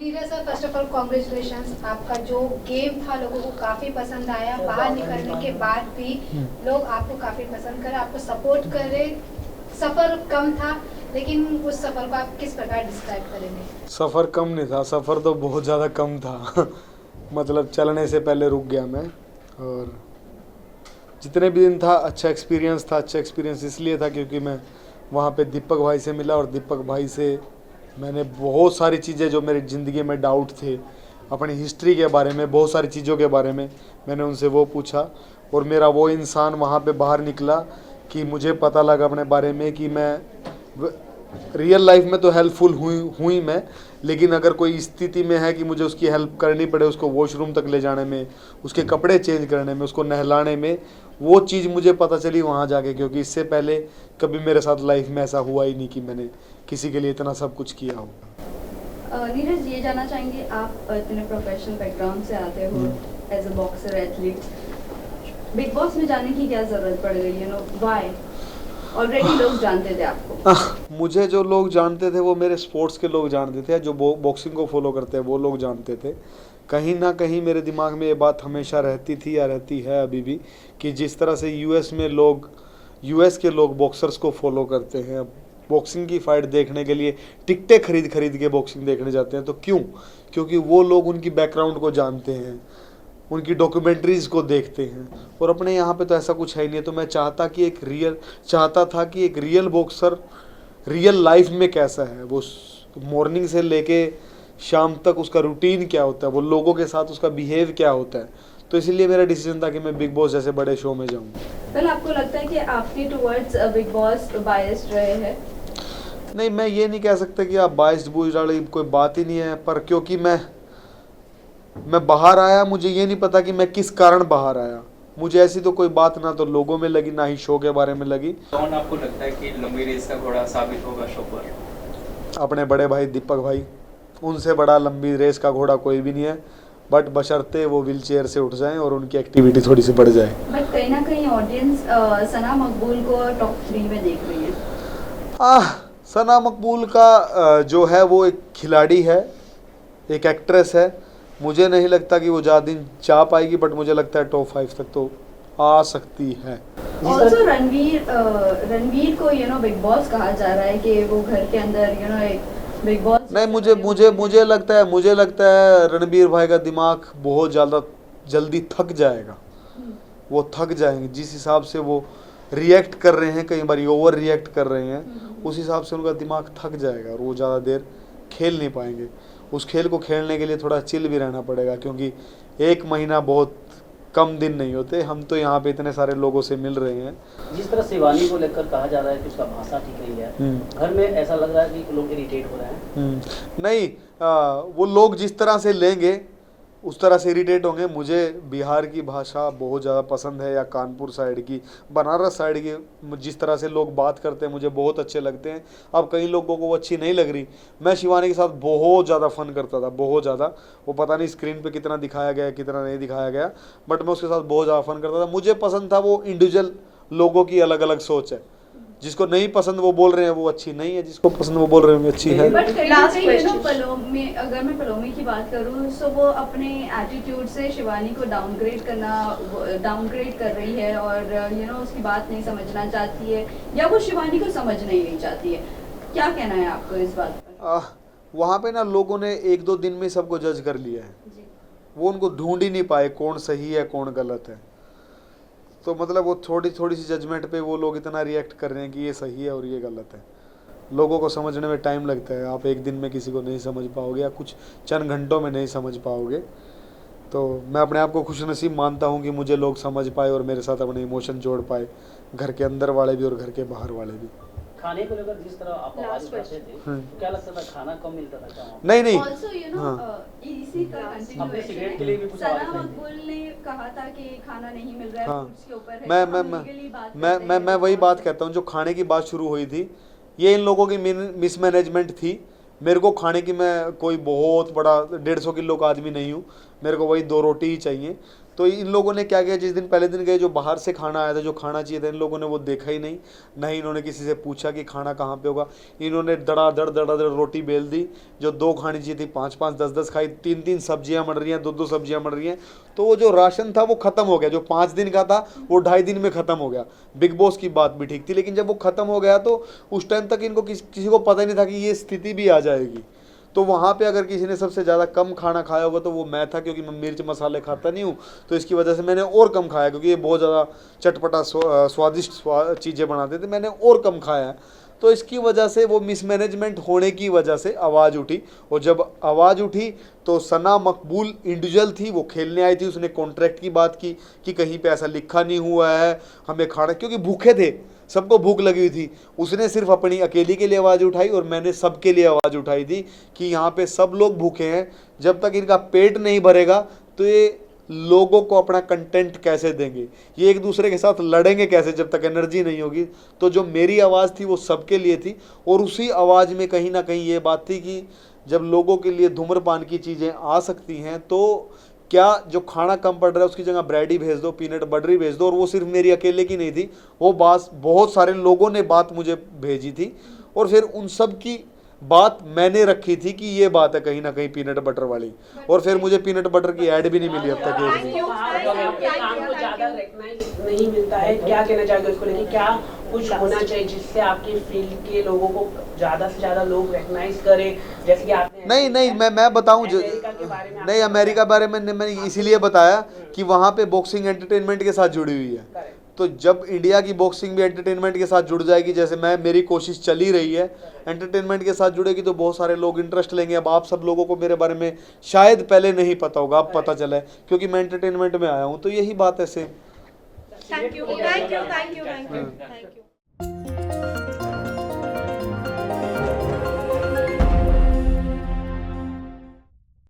Neeraj sir, first of all congratulations. आपका जो game था लोगों को काफ़ी पसंद आया। बाहर निकलने के बाद भी लोग आपको काफ़ी पसंद करे, आपको सपोर्ट करे। सफ़र कम था, लेकिन उस सफ़र को आप किस प्रकार डिस्क्राइब करेंगे? सफ़र कम नहीं था, सफ़र तो बहुत ज़्यादा कम था मतलब चलने से पहले रुक गया मैं। और जितने भी दिन था अच्छा एक्सपीरियंस था। अच्छा एक्सपीरियंस इसलिए था क्योंकि मैं वहाँ पे दीपक भाई से मिला और दीपक भाई से मैंने बहुत सारी चीज़ें जो मेरी ज़िंदगी में डाउट थे, अपनी हिस्ट्री के बारे में, बहुत सारी चीज़ों के बारे में मैंने उनसे वो पूछा। और मेरा वो इंसान वहाँ पे बाहर निकला कि मुझे पता लगा अपने बारे में कि मैं रियल लाइफ में तो हेल्पफुल हुई मैं, लेकिन अगर कोई स्थिति में है कि मुझे उसकी हेल्प करनी पड़े, उसको वॉशरूम तक ले जाने में, उसके कपड़े चेंज करने में, उसको नहलाने में, वो चीज़ मुझे पता चली वहाँ जाके। क्योंकि इससे पहले कभी मेरे साथ लाइफ में ऐसा हुआ ही नहीं कि मैंने किसी के लिए इतना सब कुछ किया हो। नीरज, ये जानना चाहेंगे, आप इतने प्रोफेशनल बैकग्राउंड से आते हो, as a boxer, athlete, Bigg Boss में जाने की क्या ज़रूरत पड़ गई? You know why? ऑलरेडी लोग जानते थे आपको। मुझे जो लोग जानते थे वो मेरे स्पोर्ट्स के लोग जानते थे, जो बॉक्सिंग को फॉलो करते हैं वो लोग जानते थे। कहीं ना कहीं मेरे दिमाग में ये बात हमेशा रहती थी या रहती है अभी भी कि जिस तरह से यूएस के लोग बॉक्सर्स को फॉलो करते हैं, बॉक्सिंग की फाइट देखने के लिए टिकटें खरीद के बॉक्सिंग देखने जाते हैं। तो क्यों? क्योंकि वो लोग उनकी बैकग्राउंड को जानते हैं, उनकी डॉक्यूमेंट्रीज़ को देखते हैं। और अपने यहाँ पे तो ऐसा कुछ है ही नहीं। तो मैं चाहता था कि एक रियल बॉक्सर रियल लाइफ में कैसा है, वो मॉर्निंग से लेके शाम तक उसका रूटीन क्या होता है, वो लोगों के साथ उसका बिहेव क्या होता है। तो इसीलिए मेरा डिसीजन था कि मैं बिग बॉस जैसे बड़े शो में जाऊँ। पहले आपको लगता है कि आपके टुवर्ड्स बिग बॉस बायस्ड रहे हैं? नहीं, मैं ये नहीं कह सकता कि आप बाइस्ड बूझ वाली कोई बात ही नहीं है, पर क्योंकि मैं बाहर आया, मुझे ये नहीं पता कि मैं किस कारण बाहर आया। मुझे ऐसी तो कोई बात ना तो लोगों में लगी, ना ही शो के बारे में लगी। कौन आपको लगता है कि लंबी रेस का घोड़ा साबित होगा शो पर? अपने बड़े भाई दीपक भाई, उनसे बड़ा लंबी रेस का घोड़ा कोई भी नहीं है। बट बशर्ते वो व्हील चेयर से उठ जाएं और उनकी एक्टिविटी थोड़ी सी बढ़ जाए। बट कहीं ना कहीं ऑडियंस सना मकबूल को टॉप 3 में देख रही है। सना मकबूल का जो है वो एक खिलाड़ी है, एक एक्ट्रेस है। मुझे नहीं लगता कि वो ज़्यादा दिन जा पाएगी, बट मुझे लगता है टॉप 5 तक तो आ सकती है। ऑल्सो रणवीर को बिग बॉस कहा जा रहा है कि वो घर के अंदर एक बिग बॉस। नहीं, मुझे लगता है रणबीर भाई का दिमाग बहुत ज़्यादा जल्दी थक जाएगा। वो थक जाएंगे जिस हिसाब से वो रिएक्ट कर रहे हैं, कई बार ओवर रिएक्ट कर रहे हैं, उस हिसाब से उनका दिमाग थक जाएगा और वो ज़्यादा देर खेल नहीं पाएंगे। उस खेल को खेलने के लिए थोड़ा चिल भी रहना पड़ेगा, क्योंकि 1 महीना बहुत कम दिन नहीं होते। हम तो यहाँ पे इतने सारे लोगों से मिल रहे हैं। जिस तरह शिवानी को लेकर कहा जा रहा है कि उसका भाषा ठीक नहीं है, घर में ऐसा लग रहा है कि लोग इरिटेट हो रहे हैं। नहीं, वो लोग जिस तरह से लेंगे उस तरह से इरिटेट होंगे। मुझे बिहार की भाषा बहुत ज़्यादा पसंद है, या कानपुर साइड की, बनारस साइड की जिस तरह से लोग बात करते हैं मुझे बहुत अच्छे लगते हैं। अब कई लोगों को वो अच्छी नहीं लग रही। मैं शिवानी के साथ बहुत ज़्यादा फन करता था, बहुत ज़्यादा। वो पता नहीं स्क्रीन पे कितना दिखाया गया, कितना नहीं दिखाया गया, बट मैं उसके साथ बहुत ज़्यादा फन करता था। मुझे पसंद था वो इंडिविजुअल लोगों की अलग अलग सोच है। जिसको नहीं पसंद वो बोल रहे हैं वो अच्छी नहीं है, जिसको पसंद वो बोल रहे हैं अच्छी है। बट पलोमी, अगर मैं पलोमी की बात करूं तो वो अपने एटीट्यूड से शिवानी को डाउनग्रेड कर रही है और उसकी बात नहीं समझना चाहती है, या वो शिवानी को समझ नहीं चाहती है। क्या कहना है आपको इस बात पर? वहाँ पे ना लोगों ने 1-2 दिन में सबको जज कर लिया है। वो उनको ढूंढ ही नहीं पाए कौन सही है कौन गलत है। तो मतलब वो थोड़ी सी जजमेंट पे वो लोग इतना रिएक्ट कर रहे हैं कि ये सही है और ये गलत है। लोगों को समझने में टाइम लगता है। आप 1 दिन में किसी को नहीं समझ पाओगे, या कुछ चंद घंटों में नहीं समझ पाओगे। तो मैं अपने आप को खुशनसीब मानता हूँ कि मुझे लोग समझ पाए और मेरे साथ अपने इमोशन जोड़ पाए, घर के अंदर वाले भी और घर के बाहर वाले भी। खाने को लेकर जिस तरह आप आवाज उठाते थे, तो क्या लगता था खाना कम मिलता था क्या? नहीं। Also, इसी का सिगरेट के लिए भी कुछ सना मकबूल ने कहा था कि खाना नहीं मिल रहा है, फूड्स के ऊपर है। मैं वही बात कहता हूँ। जो खाने की बात शुरू हुई थी, ये इन लोगों की मिसमैनेजमेंट थी। मेरे को खाने की, मैं कोई बहुत बड़ा 150 किलो का आदमी नहीं हूँ, मेरे को वही 2 रोटी ही चाहिए। तो इन लोगों ने क्या किया, जिस दिन पहले दिन गए जो बाहर से खाना आया था, जो खाना चाहिए था, इन लोगों ने वो देखा ही नहीं, ना ही इन्होंने किसी से पूछा कि खाना कहाँ पे होगा। इन्होंने दड़ा रोटी बेल दी, जो 2 खानी चाहिए थी 5-5 10-10 खाई, 3-3 सब्जियां मर रही हैं, 2-2 सब्जियां मर रही हैं। तो वो जो राशन था वो ख़त्म हो गया, जो 5 दिन का था वो 2.5 दिन में ख़त्म हो गया। बिग बॉस की बात भी ठीक थी, लेकिन जब वो ख़त्म हो गया तो उस टाइम तक इनको किसी को पता ही नहीं था कि ये स्थिति भी आ जाएगी। तो वहाँ पे अगर किसी ने सबसे ज़्यादा कम खाना खाया होगा तो वो मैं था, क्योंकि मैं मिर्च मसाले खाता नहीं हूँ, तो इसकी वजह से मैंने और कम खाया, क्योंकि ये बहुत ज़्यादा चटपटा स्वादिष्ट चीज़ें बनाते थे, मैंने और कम खाया। तो इसकी वजह से वो मिसमैनेजमेंट होने की वजह से आवाज़ उठी, और जब आवाज़ उठी तो सना मकबूल इंडिविजुअल थी, वो खेलने आई थी, उसने कॉन्ट्रैक्ट की बात की कि कहीं पे ऐसा लिखा नहीं हुआ है हमें खाना, क्योंकि भूखे थे, सबको भूख लगी हुई थी। उसने सिर्फ अपनी अकेली के लिए आवाज़ उठाई और मैंने सबके लिए आवाज़ उठाई थी कि यहाँ पे सब लोग भूखे हैं, जब तक इनका पेट नहीं भरेगा तो ये लोगों को अपना कंटेंट कैसे देंगे, ये एक दूसरे के साथ लड़ेंगे कैसे जब तक एनर्जी नहीं होगी। तो जो मेरी आवाज़ थी वो सबके लिए थी, और उसी आवाज़ में कहीं ना कहीं ये बात थी कि जब लोगों के लिए धूम्रपान की चीज़ें आ सकती हैं तो क्या जो खाना कम पड़ रहा है उसकी जगह ब्रेड ही भेज दो, पीनट बटर ही भेज दो। और वो सिर्फ मेरी अकेले की नहीं थी, वो बात बहुत सारे लोगों ने बात मुझे भेजी थी, और फिर उन सब की बात मैंने रखी थी कि ये बात है कहीं ना कहीं पीनट बटर वाली, और फिर मुझे पीनट बटर की ऐड भी नहीं मिली अब तक एक भी। काम को ज्यादा रिकॉग्नाइज नहीं मिलता है, क्या कहना चाहोगे उसको लेके, क्या कुछ होना चाहिए जिससे आपके फील्ड के लोगों को ज्यादा से ज्यादा लोग रिकॉग्नाइज करें, जैसे कि आपने नहीं मैं बताऊं नहीं, अमेरिका बारे में मैंने इसीलिए बताया कि वहाँ पे बॉक्सिंग एंटरटेनमेंट के साथ जुड़ी हुई है। तो जब इंडिया की बॉक्सिंग भी एंटरटेनमेंट के साथ जुड़ जाएगी, जैसे मेरी कोशिश चली रही है, एंटरटेनमेंट के साथ जुड़ेगी तो बहुत सारे लोग इंटरेस्ट लेंगे। अब आप सब लोगों को मेरे बारे में शायद पहले नहीं पता होगा, अब पता चला है क्योंकि मैं एंटरटेनमेंट में आया हूँ, तो यही बात है सेम। Thank you.